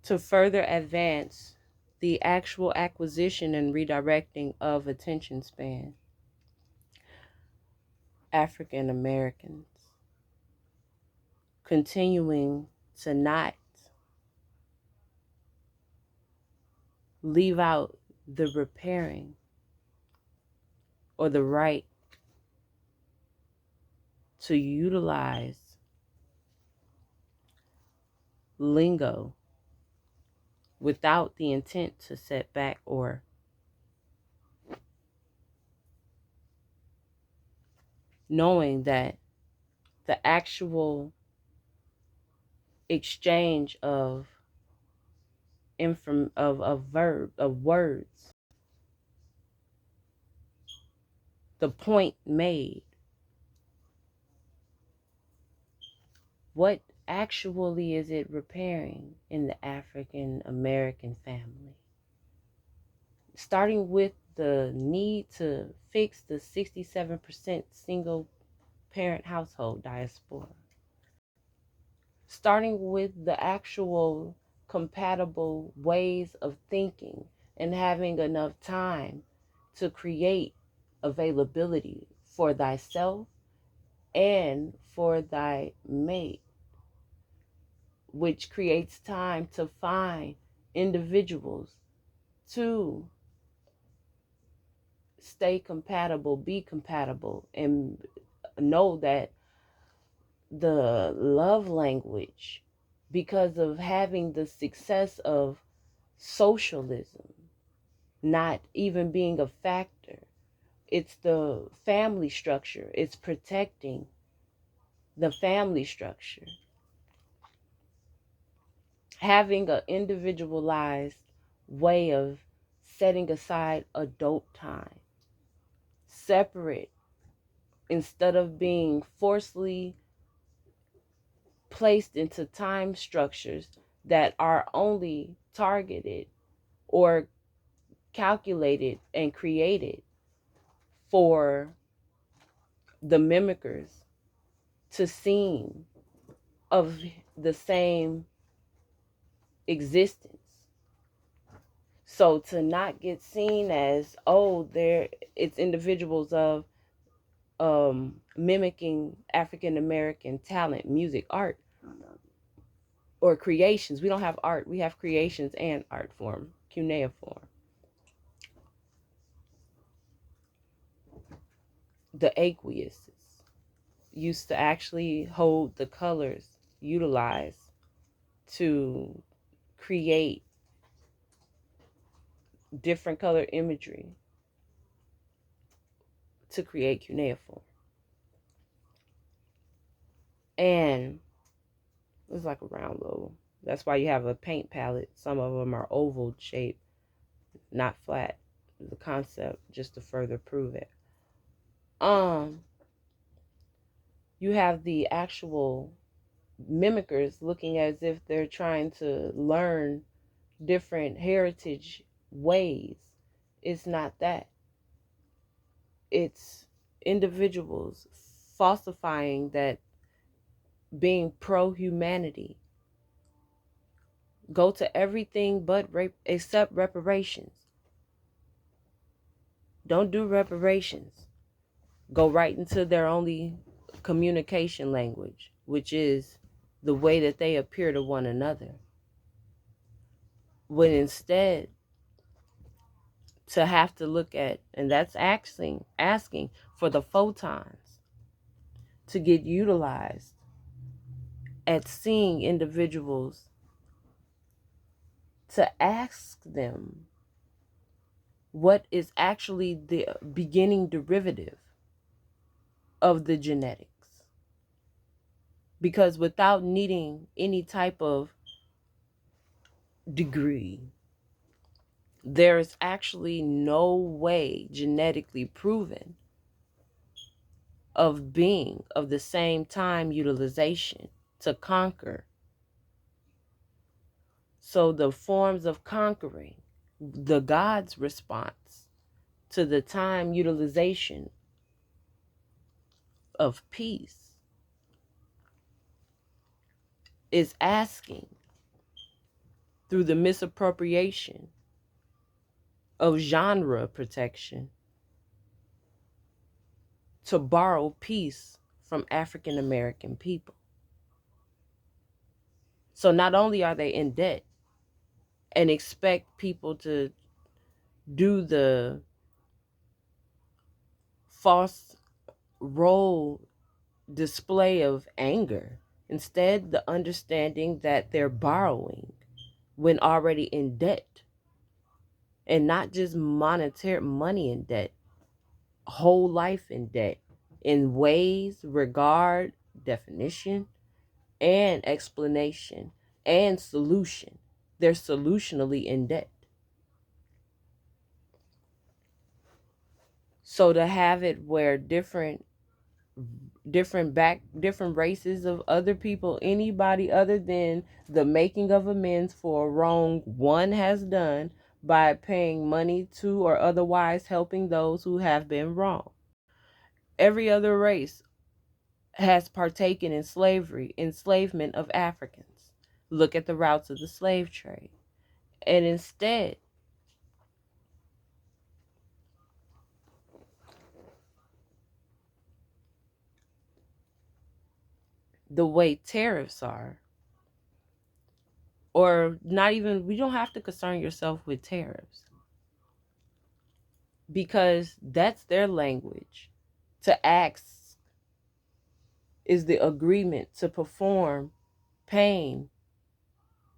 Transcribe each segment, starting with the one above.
to further advance the actual acquisition and redirecting of attention span. African Americans continuing to not leave out the repairing or the right to utilize lingo without the intent to set back or knowing that the actual exchange of words, the point made, what actually is it repairing in the African American family? Starting with the need to fix the 67% single parent household diaspora. Starting with the actual compatible ways of thinking and having enough time to create availability for thyself and for thy mate, which creates time to find individuals to stay compatible, be compatible, and know that the love language, because of having the success of socialism not even being a factor, it's the family structure, it's protecting the family structure, having an individualized way of setting aside adult time, separate, instead of being forcefully placed into time structures that are only targeted or calculated and created for the mimickers to seem of the same existence. So to not get seen as, oh, there it's individuals of mimicking African American talent, music, art, or creations. We don't have art, we have creations and art form, cuneiform. The aqueous used to actually hold the colors utilized to create different color imagery to create cuneiform. And it's like a round little. That's why you have a paint palette. Some of them are oval shaped, not flat. The concept just to further prove it. You have the actual mimickers looking as if they're trying to learn different heritage ways. It's not that. It's individuals falsifying that, being pro-humanity. Go to everything but except reparations. Don't do reparations. Go right into their only communication language, which is the way that they appear to one another. When instead to have to look at, and that's asking for the photons to get utilized at seeing individuals, to ask them what is actually the beginning derivative of the genetics. Because without needing any type of degree, there is actually no way genetically proven of being of the same time utilization to conquer. So the forms of conquering, the God's response to the time utilization of peace, is asking through the misappropriation of genre protection to borrow peace from African American people. So not only are they in debt and expect people to do the false role display of anger, instead, the understanding that they're borrowing when already in debt, and not just monetary money in debt, whole life in debt, in ways, regard, definition, and explanation and solution. They're solutionally in debt. So to have it where different races of other people, anybody other than the making of amends for a wrong one has done by paying money to or otherwise helping those who have been wrong. Every other race has partaken in slavery, enslavement of Africans. Look at the routes of the slave trade. And instead, the way tariffs are, or not even, we don't have to concern yourself with tariffs because that's their language. To ask is the agreement to perform pain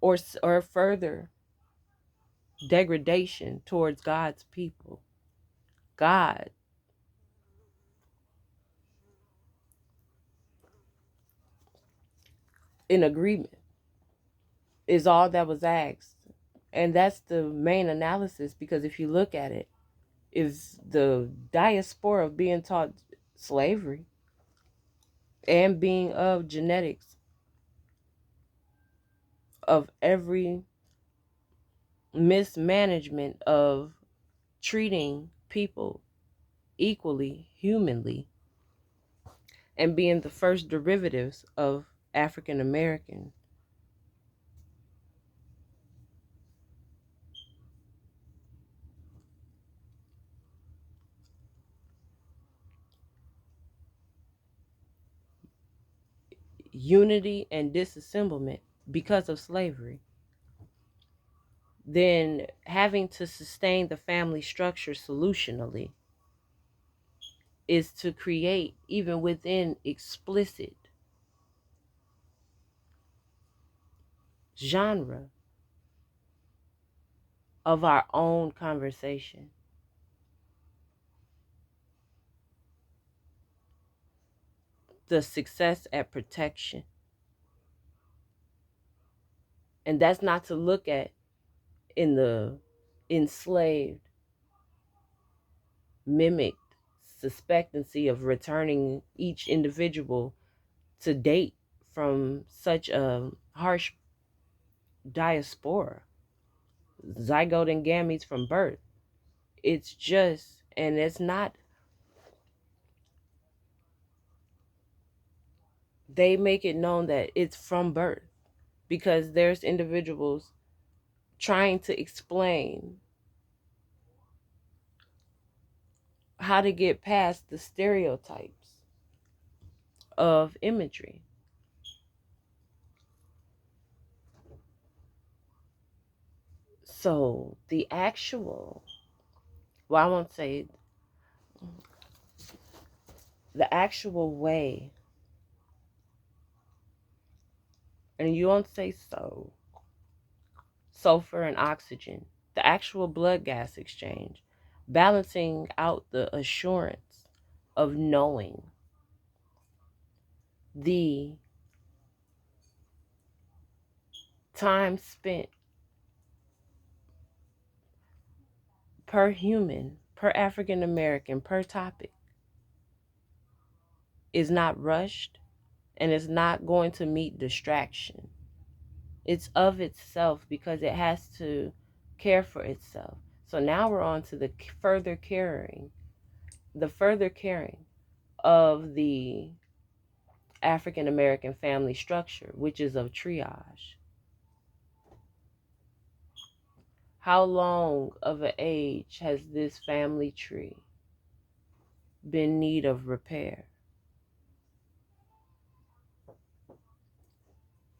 or further degradation towards God's people. God, in agreement, is all that was asked. And that's the main analysis, because if you look at it, is the diaspora of being taught slavery and being of genetics of every mismanagement of treating people equally, humanly, and being the first derivatives of African American. Unity and disassemblement because of slavery. Then having to sustain the family structure solutionally is to create, even within explicit genre of our own conversation, the success at protection. And that's not to look at in the enslaved, mimicked suspectancy of returning each individual to date from such a harsh diaspora, zygote and gametes from birth. It's just, and it's not, they make it known that it's from birth because there's individuals trying to explain how to get past the stereotypes of imagery. So the actual, well, I won't say the actual way, and you won't say so, sulfur and oxygen, the actual blood gas exchange, balancing out the assurance of knowing the time spent per human, per African American, per topic is not rushed and is not going to meet distraction. It's of itself because it has to care for itself. So now we're on to the further caring of the African American family structure, which is of triage. How long of an age has this family tree been in need of repair?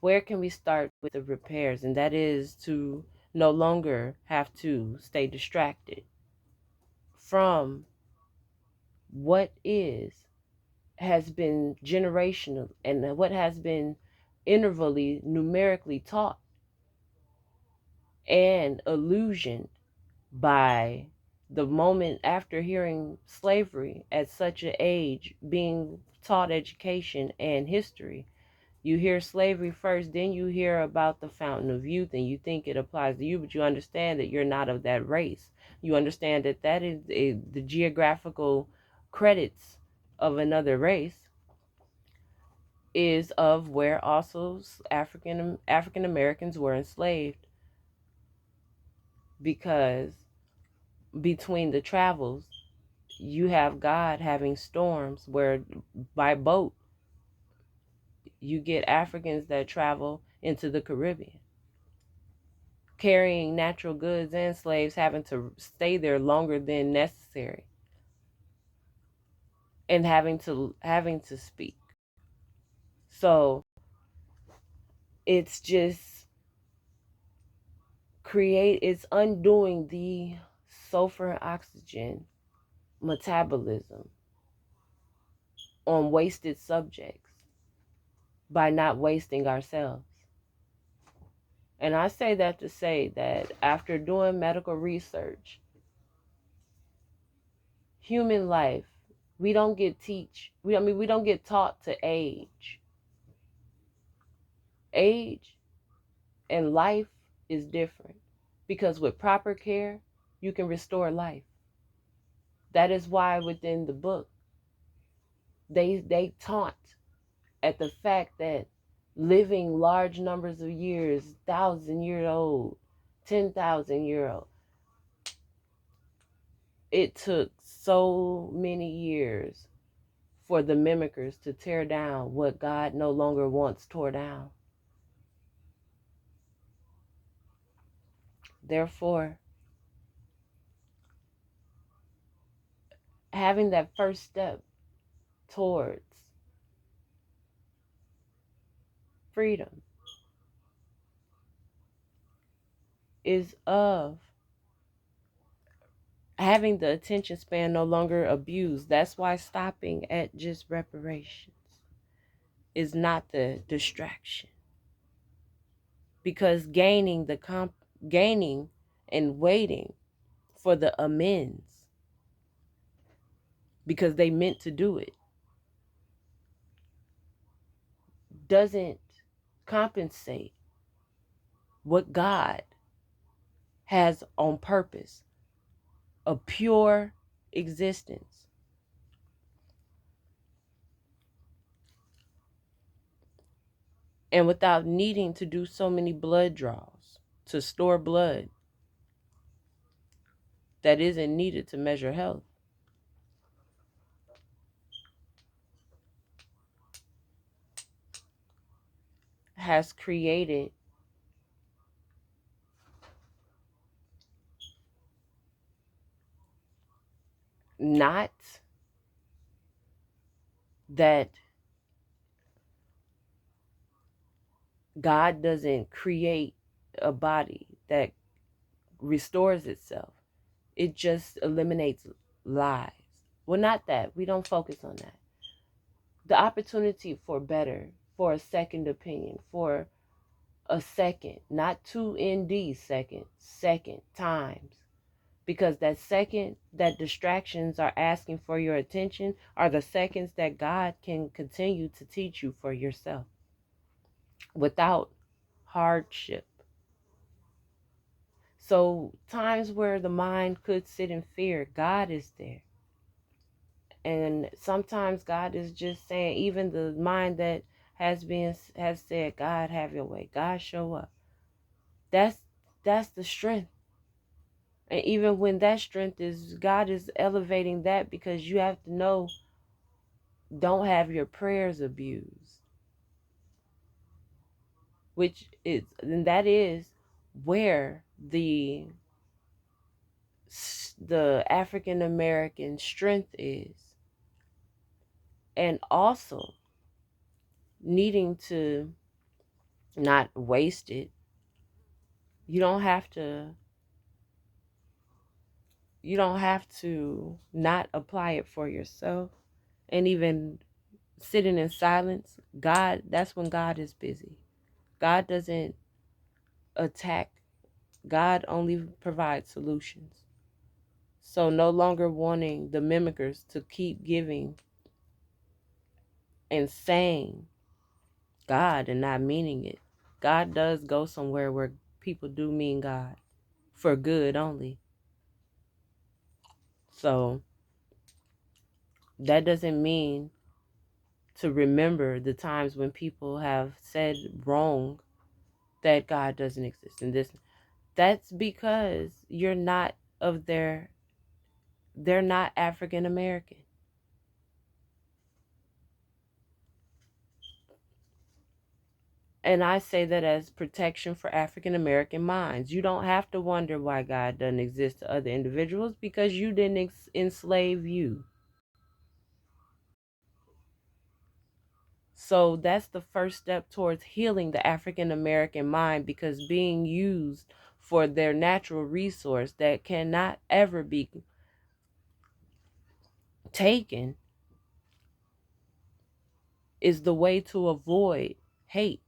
Where can we start with the repairs? And that is to no longer have to stay distracted from what has been generational and what has been intervally numerically taught and illusioned by the moment after hearing slavery at such an age, being taught education and history. You hear slavery first, then you hear about the fountain of youth, and you think it applies to you, but you understand that you're not of that race. You understand that that is the geographical credits of another race is of where also African Americans were enslaved, because between the travels you have God having storms where by boat you get Africans that travel into the Caribbean carrying natural goods, and slaves having to stay there longer than necessary and having to speak. So it's just it's undoing the sulfur and oxygen metabolism on wasted subjects by not wasting ourselves. And I say that to say that after doing medical research, human life, we don't get we don't get taught to age. Age and life is different, because with proper care, you can restore life. That is why within the book, they taunt at the fact that living large numbers of years, 1,000 year old, 10,000 year old, it took so many years for the mimickers to tear down what God no longer wants tore down. Therefore, having that first step towards freedom is of having the attention span no longer abused. That's why stopping at just reparations is not the distraction. Because gaining and waiting for the amends because they meant to do it doesn't compensate what God has on purpose, a pure existence. And without needing to do so many blood draws to store blood that isn't needed to measure health. Has created not that God doesn't create a body that restores itself. It just eliminates lies. Well, not that. We don't focus on that. The opportunity for better, for a second opinion, for a second, not 2 ND seconds, second times. Because that second that distractions are asking for your attention are the seconds that God can continue to teach you for yourself without hardship. So times where the mind could sit in fear, God is there. And sometimes God is just saying, even the mind that has said, God, have your way, God, show up. That's the strength. And even when that strength is, God is elevating that, because you have to know, don't have your prayers abused, which is, and that is where the the African American strength is, and also needing to not waste it. You don't have to not apply it for yourself. And even sitting in silence, God, that's when God is busy. God doesn't attack. God only provides solutions. So no longer wanting the mimickers to keep giving and saying God and not meaning it. God does go somewhere where people do mean God for good only. So that doesn't mean to remember the times when people have said wrong that God doesn't exist. And that's because you're not of they're not African American. And I say that as protection for African American minds. You don't have to wonder why God doesn't exist to other individuals because you didn't enslave you. So that's the first step towards healing the African American mind, because being used for their natural resource that cannot ever be taken is the way to avoid hate.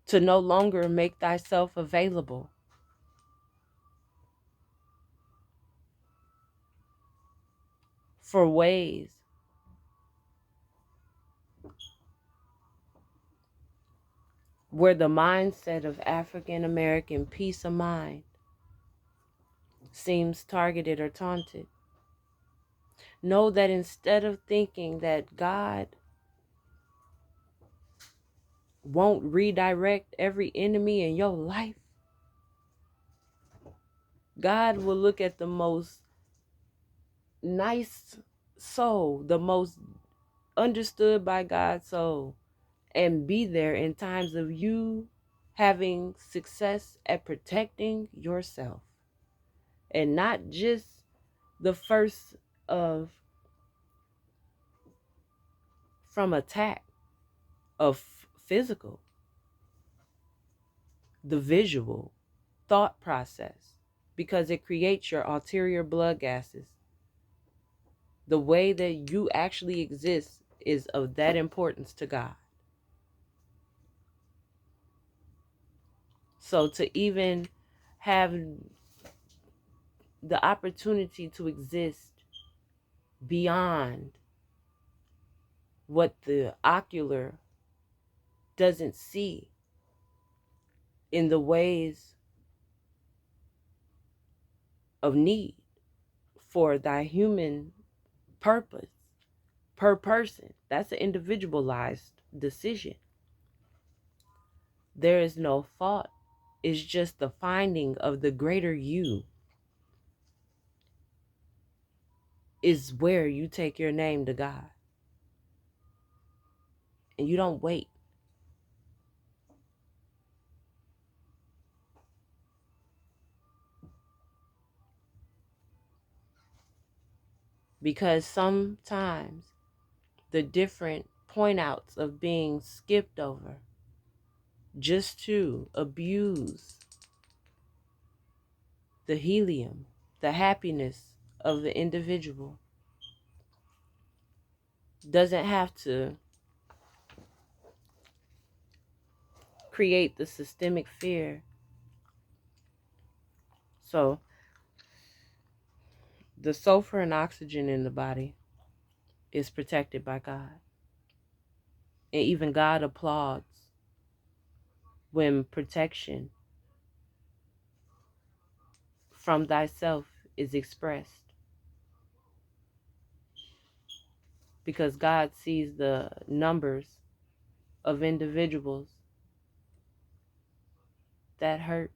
To no longer make thyself available for ways where the mindset of African American peace of mind seems targeted or taunted. Know that instead of thinking that God won't redirect every enemy in your life, God will look at the most nice soul, the most understood by God's soul, and be there in times of you having success at protecting yourself. And not just the first of from attack of physical, the visual thought process, because it creates your ulterior blood gases. The way that you actually exist is of that importance to God. So to even have the opportunity to exist beyond what the ocular doesn't see in the ways of need for thy human purpose per person, that's an individualized decision. There is no fault. It's just the finding of the greater you is where you take your name to God. And you don't wait. Because sometimes the different point outs of being skipped over just to abuse the helium, the happiness of the individual, doesn't have to create the systemic fear. So the sulfur and oxygen in the body is protected by God. And even God applauds when protection from thyself is expressed. Because God sees the numbers of individuals that hurt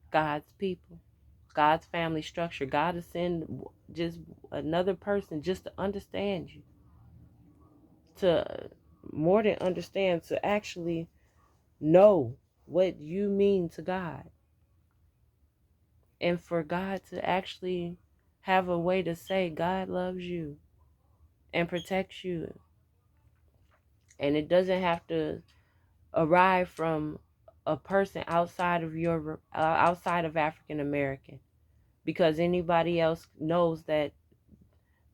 God's people, God's family structure. God is send just another person just to understand you, to more than understand, to actually know what you mean to God. And for God to actually have a way to say God loves you and protects you. And it doesn't have to arrive from a person outside of outside of African American, because anybody else knows that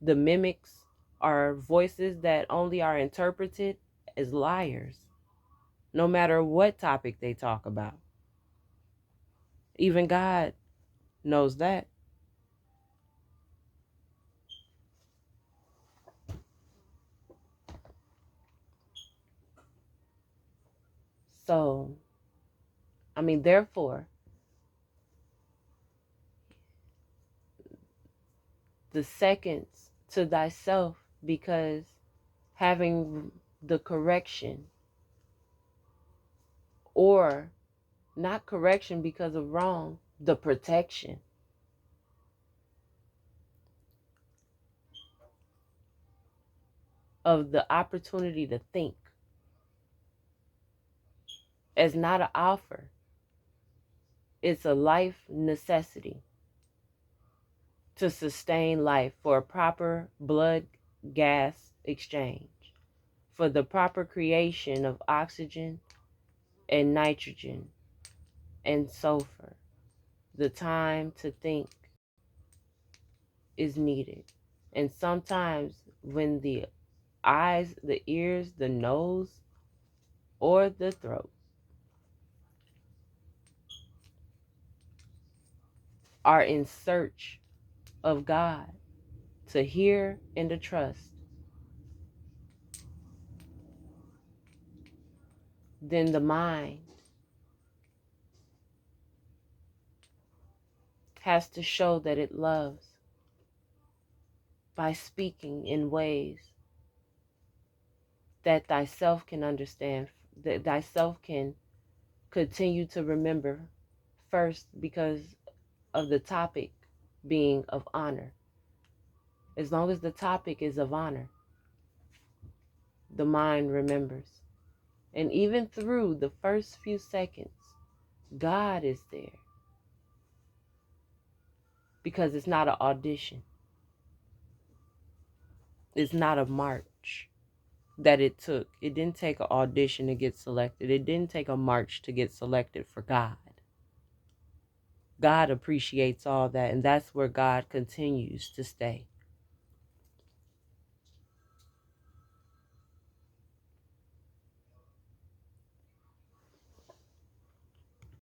the mimics are voices that only are interpreted as liars, no matter what topic they talk about. Even God knows that. So, I mean, therefore, the seconds to thyself, because having the correction, or not correction because of wrong, the protection of the opportunity to think, as not an offer. It's a life necessity to sustain life, for a proper blood gas exchange, for the proper creation of oxygen and nitrogen and sulfur. The time to think is needed. And sometimes when the eyes, the ears, the nose, or the throat are in search of God, to hear and to trust, then the mind has to show that it loves by speaking in ways that thyself can understand, that thyself can continue to remember, first because of the topic being of honor. As long as the topic is of honor, the mind remembers. And even through the first few seconds, God is there, because it's not an audition. It's not a march that it took. It didn't take an audition to get selected. It didn't take a march to get selected for God. God appreciates all that, and that's where God continues to stay.